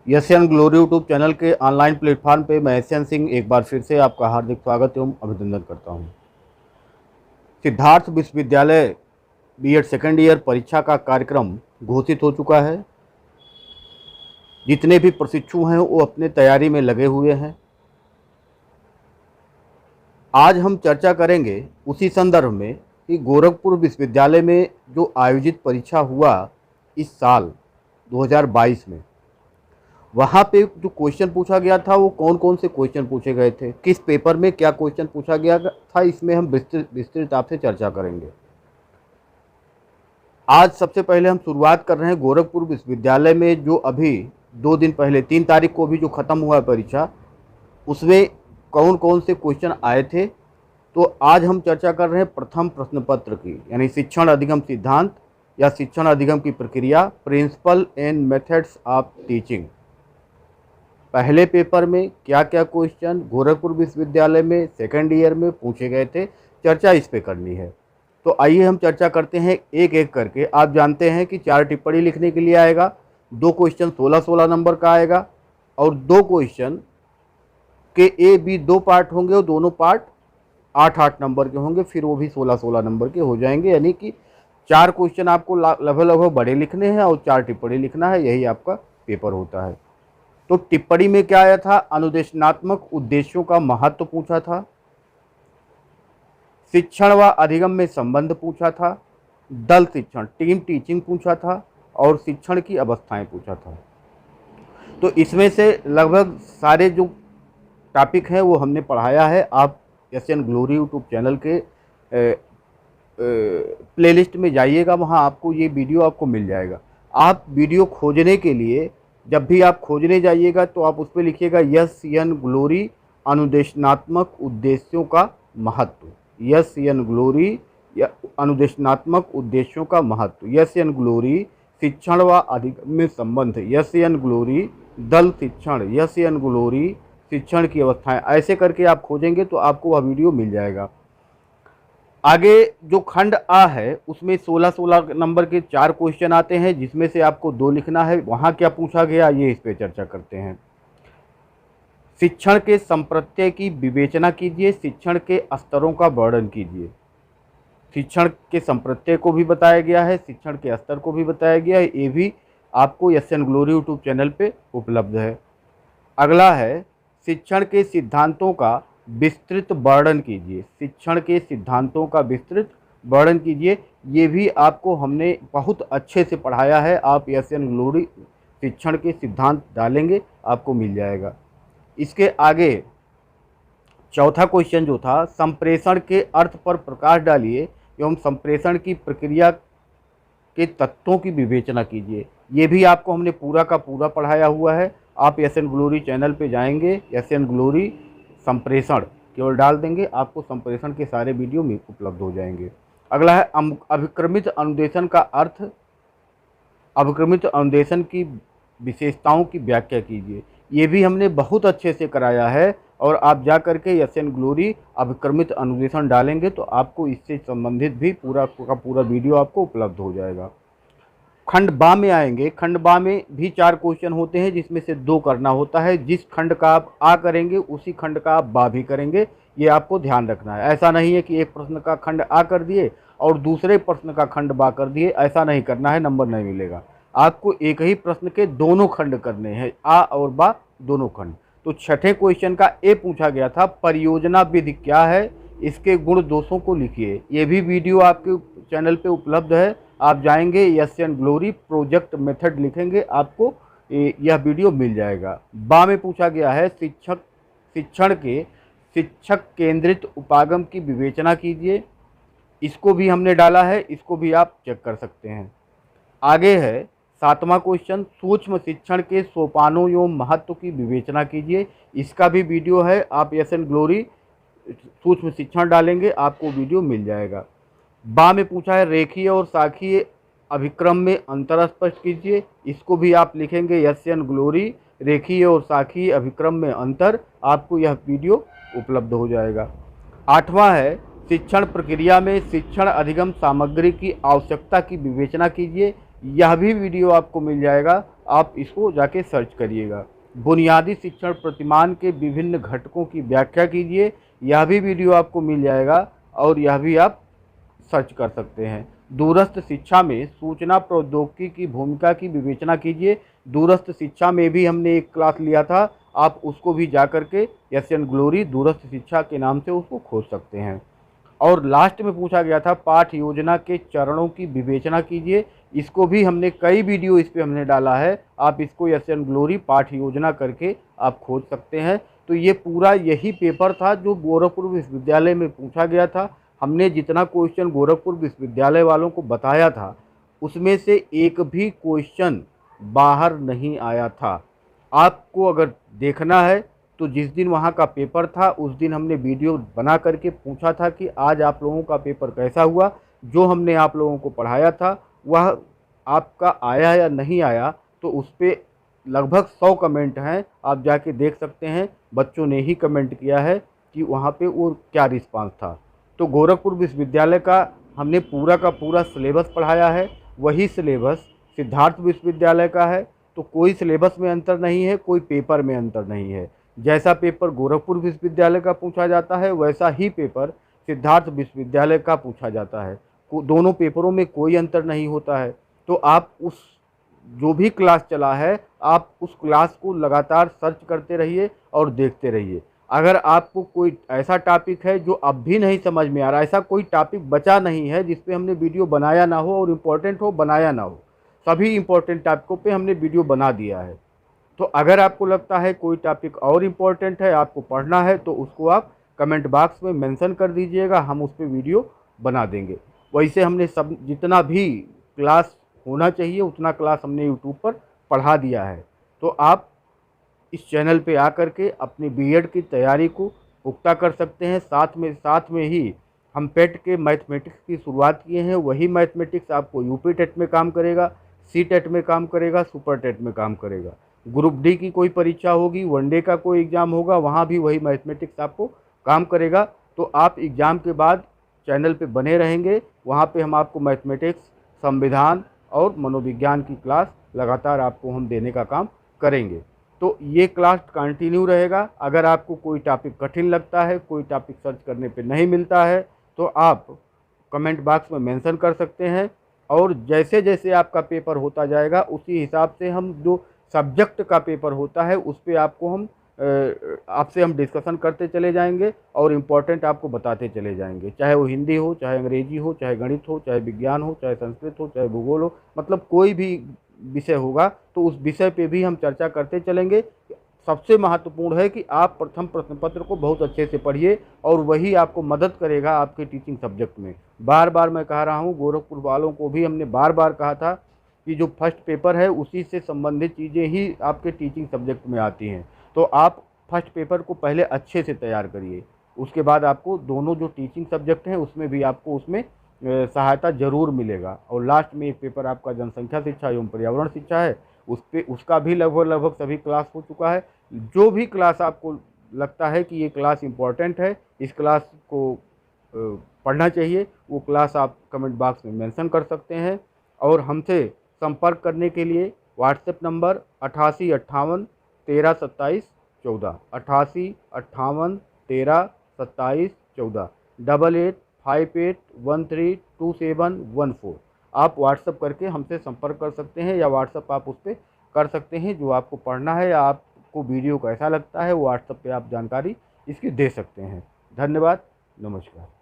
Asian glory YouTube channel के online platform पे मैं एशियन सिंह एक बार फिर से आपका हार्दिक स्वागत एवं अभिनंदन करता हूं। सिद्धार्थ विश्वविद्यालय बीएड सेकेंड ईयर परीक्षा का कार्यक्रम घोषित हो चुका है। जितने भी प्रशिक्षु हैं वो अपने तैयारी में लगे हुए हैं। आज हम चर्चा करेंगे उसी संदर्भ में कि गोरखपुर विश्वविद्यालय में जो आयोजित परीक्षा हुआ इस साल 2022 में, वहाँ पे जो क्वेश्चन पूछा गया था वो कौन कौन से क्वेश्चन पूछे गए थे, किस पेपर में क्या क्वेश्चन पूछा गया था, इसमें हम विस्तृत आपसे चर्चा करेंगे। आज सबसे पहले हम शुरुआत कर रहे हैं गोरखपुर विश्वविद्यालय में जो अभी 2 दिन पहले 3 तारीख को अभी जो ख़त्म हुआ है परीक्षा, उसमें कौन कौन से क्वेश्चन आए थे। तो आज हम चर्चा कर रहे हैं प्रथम प्रश्न पत्र की, यानी शिक्षण अधिगम सिद्धांत या शिक्षण अधिगम की प्रक्रिया, principle and methods of teaching. पहले पेपर में क्या क्या क्वेश्चन गोरखपुर विश्वविद्यालय में सेकेंड ईयर में पूछे गए थे, चर्चा इस पे करनी है। तो आइए हम चर्चा करते हैं एक एक करके। आप जानते हैं कि 4 टिप्पणी लिखने के लिए आएगा, 2 क्वेश्चन 16-16 नंबर का आएगा और 2 क्वेश्चन के ए बी 2 पार्ट होंगे और दोनों पार्ट 8-8 नंबर के होंगे, फिर वो भी 16-16 नंबर के हो जाएंगे। यानी कि 4 क्वेश्चन आपको लगभग बड़े लिखने हैं और 4 टिप्पणी लिखना है, यही आपका पेपर होता है। तो टिप्पणी में क्या आया था, अनुदेशनात्मक उद्देश्यों का महत्व पूछा था, शिक्षण व अधिगम में संबंध पूछा था, दल शिक्षण टीम टीचिंग पूछा था और शिक्षण की अवस्थाएं पूछा था। तो इसमें से लगभग सारे जो टॉपिक हैं वो हमने पढ़ाया है। आप एशियन ग्लोरी यूट्यूब चैनल के प्लेलिस्ट में जाइएगा, वहाँ आपको ये वीडियो आपको मिल जाएगा। आप वीडियो खोजने के लिए जब भी आप खोजने जाइएगा तो आप उस पर लिखिएगा एशियन ग्लोरी अनुदेशनात्मक उद्देश्यों का महत्व, एशियन ग्लोरी या अनुदेशनात्मक उद्देश्यों का महत्व, एशियन ग्लोरी शिक्षण व अधिगम में संबंध, एशियन ग्लोरी दल शिक्षण, एशियन ग्लोरी शिक्षण की अवस्थाएं। ऐसे करके आप खोजेंगे तो आपको वह वीडियो मिल जाएगा। आगे जो खंड आ है उसमें 16-16 नंबर के 4 क्वेश्चन आते हैं, जिसमें से आपको 2 लिखना है। वहाँ क्या पूछा गया ये इस पे चर्चा करते हैं। शिक्षण के संप्रत्यय की विवेचना कीजिए, शिक्षण के स्तरों का वर्णन कीजिए। शिक्षण के संप्रत्यय को भी बताया गया है, शिक्षण के स्तर को भी बताया गया है। ये भी आपको एशियन ग्लोरी यूट्यूब चैनल पे उपलब्ध है। अगला है शिक्षण के सिद्धांतों का विस्तृत वर्णन कीजिए, शिक्षण के सिद्धांतों का विस्तृत वर्णन कीजिए। ये भी आपको हमने बहुत अच्छे से पढ़ाया है। आप एशियन ग्लोरी शिक्षण के सिद्धांत डालेंगे आपको मिल जाएगा। इसके आगे चौथा क्वेश्चन जो था, संप्रेषण के अर्थ पर प्रकाश डालिए एवं संप्रेषण की प्रक्रिया के तत्वों की विवेचना कीजिए। ये भी आपको हमने पूरा का पूरा पढ़ाया हुआ है। आप एशियन ग्लोरी चैनल पे जाएंगे, एशियन ग्लोरी संप्रेषण केवल डाल देंगे, आपको संप्रेषण के सारे वीडियो में उपलब्ध हो जाएंगे। अगला है अभिक्रमित अनुदेशन का अर्थ, अभिक्रमित अनुदेशन की विशेषताओं की व्याख्या कीजिए। ये भी हमने बहुत अच्छे से कराया है और आप जा करके एशियन ग्लोरी अभिक्रमित अनुदेशन डालेंगे तो आपको इससे संबंधित भी पूरा का पूरा वीडियो आपको उपलब्ध हो जाएगा। खंड बा में आएंगे। खंड बा में भी 4 क्वेश्चन होते हैं, जिसमें से 2 करना होता है। जिस खंड का आप आ करेंगे उसी खंड का आप बा भी करेंगे, ये आपको ध्यान रखना है। ऐसा नहीं है कि एक प्रश्न का खंड आ कर दिए और दूसरे प्रश्न का खंड बा कर दिए, ऐसा नहीं करना है, नंबर नहीं मिलेगा। आपको एक ही प्रश्न के दोनों खंड करने हैं, आ और बा दोनों खंड। तो छठे क्वेश्चन का ए पूछा गया था, परियोजना विधि क्या है, इसके गुण दोषों को लिखिए। ये भी वीडियो आपके चैनल पे उपलब्ध है। आप जाएंगे एशियन ग्लोरी प्रोजेक्ट मेथड लिखेंगे, आपको यह वीडियो मिल जाएगा। बा में पूछा गया है शिक्षण के शिक्षक केंद्रित उपागम की विवेचना कीजिए। इसको भी हमने डाला है, इसको भी आप चेक कर सकते हैं। आगे है 7वां क्वेश्चन, सूक्ष्म शिक्षण के सोपानों एवं महत्व की विवेचना कीजिए। इसका भी वीडियो है, आप एशियन ग्लोरी सूक्ष्म शिक्षण डालेंगे आपको वीडियो मिल जाएगा। बा में पूछा है रेखीय और शाखीय अभिक्रम में अंतर स्पष्ट कीजिए। इसको भी आप लिखेंगे एशियन ग्लोरी रेखीय और शाखीय अभिक्रम में अंतर, आपको यह वीडियो उपलब्ध हो जाएगा। 8वां है शिक्षण प्रक्रिया में शिक्षण अधिगम सामग्री की आवश्यकता की विवेचना कीजिए। यह भी वीडियो आपको मिल जाएगा, आप इसको जाके सर्च करिएगा। बुनियादी शिक्षण प्रतिमान के विभिन्न घटकों की व्याख्या कीजिए, यह भी वीडियो आपको मिल जाएगा और यह भी आप सर्च कर सकते हैं। दूरस्थ शिक्षा में सूचना प्रौद्योगिकी की भूमिका की विवेचना कीजिए। दूरस्थ शिक्षा में भी हमने एक क्लास लिया था, आप उसको भी जा कर के एशियन ग्लोरी दूरस्थ शिक्षा के नाम से उसको खोज सकते हैं। और लास्ट में पूछा गया था पाठ योजना के चरणों की विवेचना कीजिए, इसको भी हमने कई वीडियो इस पे हमने डाला है, आप इसको एशियन ग्लोरी पाठ योजना करके आप खोज सकते हैं। तो ये पूरा यही पेपर था जो गोरखपुर विश्वविद्यालय में पूछा गया था। हमने जितना क्वेश्चन गोरखपुर विश्वविद्यालय वालों को बताया था उसमें से एक भी क्वेश्चन बाहर नहीं आया था। आपको अगर देखना है तो जिस दिन वहाँ का पेपर था उस दिन हमने वीडियो बना करके पूछा था कि आज आप लोगों का पेपर कैसा हुआ, जो हमने आप लोगों को पढ़ाया था वह आपका आया या नहीं आया। तो उस पर लगभग 100 कमेंट हैं, आप जाके देख सकते हैं, बच्चों ने ही कमेंट किया है कि वहाँ पे वो क्या रिस्पांस था। तो गोरखपुर विश्वविद्यालय का हमने पूरा का पूरा सिलेबस पढ़ाया है, वही सिलेबस सिद्धार्थ विश्वविद्यालय का है। तो कोई सिलेबस में अंतर नहीं है, कोई पेपर में अंतर नहीं है। जैसा पेपर गोरखपुर विश्वविद्यालय का पूछा जाता है वैसा ही पेपर सिद्धार्थ विश्वविद्यालय का पूछा जाता है। दोनों पेपरों में कोई अंतर नहीं होता है। तो आप उस जो भी क्लास चला है आप उस क्लास को लगातार सर्च करते रहिए और देखते रहिए। अगर आपको कोई ऐसा टॉपिक है जो अब भी नहीं समझ में आ रहा, ऐसा कोई टॉपिक बचा नहीं है जिस पे हमने वीडियो बनाया ना हो और इम्पोर्टेंट हो बनाया ना हो, सभी इम्पोर्टेंट टॉपिकों पे हमने वीडियो बना दिया है। तो अगर आपको लगता है कोई टॉपिक और इम्पोर्टेंट है, आपको पढ़ना है, तो उसको आप कमेंट बॉक्स में मेंशन कर दीजिएगा, हम उस पर वीडियो बना देंगे। वैसे हमने सब जितना भी क्लास होना चाहिए उतना क्लास हमने यूट्यूब पर पढ़ा दिया है। तो आप इस चैनल पे आकर के अपनी बीएड की तैयारी को पुख्ता कर सकते हैं। साथ में ही हम पेट के मैथमेटिक्स की शुरुआत किए हैं, वही मैथमेटिक्स आपको यूपी टेट में काम करेगा, सी टेट में काम करेगा, सुपर टेट में काम करेगा। ग्रुप डी की कोई परीक्षा होगी, वनडे का कोई एग्ज़ाम होगा, वहाँ भी वही मैथमेटिक्स आपको काम करेगा। तो आप एग्ज़ाम के बाद चैनल पे बने रहेंगे, वहाँ पे हम आपको मैथमेटिक्स, संविधान और मनोविज्ञान की क्लास लगातार आपको हम देने का काम करेंगे। तो ये क्लास कंटिन्यू रहेगा। अगर आपको कोई टॉपिक कठिन लगता है, कोई टॉपिक सर्च करने पे नहीं मिलता है, तो आप कमेंट बॉक्स में मेंशन कर सकते हैं और जैसे जैसे आपका पेपर होता जाएगा उसी हिसाब से हम जो सब्जेक्ट का पेपर होता है उस पर आपसे हम डिस्कशन करते चले जाएंगे और इम्पोर्टेंट आपको बताते चले जाएंगे, चाहे वो हिंदी हो, चाहे अंग्रेजी हो, चाहे गणित हो, चाहे विज्ञान हो, चाहे संस्कृत हो, चाहे भूगोल हो, मतलब कोई भी विषय होगा तो उस विषय पे भी हम चर्चा करते चलेंगे। सबसे महत्वपूर्ण है कि आप प्रथम प्रश्न पत्र को बहुत अच्छे से पढ़िए और वही आपको मदद करेगा आपके टीचिंग सब्जेक्ट में। बार बार मैं कह रहा हूँ, गोरखपुर वालों को भी हमने बार बार कहा था कि जो फर्स्ट पेपर है उसी से संबंधित चीज़ें ही आपके टीचिंग सब्जेक्ट में आती हैं। तो आप फर्स्ट पेपर को पहले अच्छे से तैयार करिए, उसके बाद आपको दोनों जो टीचिंग सब्जेक्ट हैं उसमें भी आपको उसमें सहायता जरूर मिलेगा। और लास्ट में एक पेपर आपका जनसंख्या शिक्षा एवं पर्यावरण शिक्षा है, उसका भी लगभग सभी क्लास हो चुका है। जो भी क्लास आपको लगता है कि ये क्लास इम्पॉर्टेंट है, इस क्लास को पढ़ना चाहिए, वो क्लास आप कमेंट बॉक्स में मेंशन कर सकते हैं। और हमसे संपर्क करने के लिए व्हाट्सएप नंबर 8858132714 8858132714 8858132714। आप व्हाट्सएप करके हमसे संपर्क कर सकते हैं या व्हाट्सएप आप उस पर कर सकते हैं जो आपको पढ़ना है या आपको वीडियो कैसा लगता है वो व्हाट्सएप पे आप जानकारी इसकी दे सकते हैं। धन्यवाद, नमस्कार।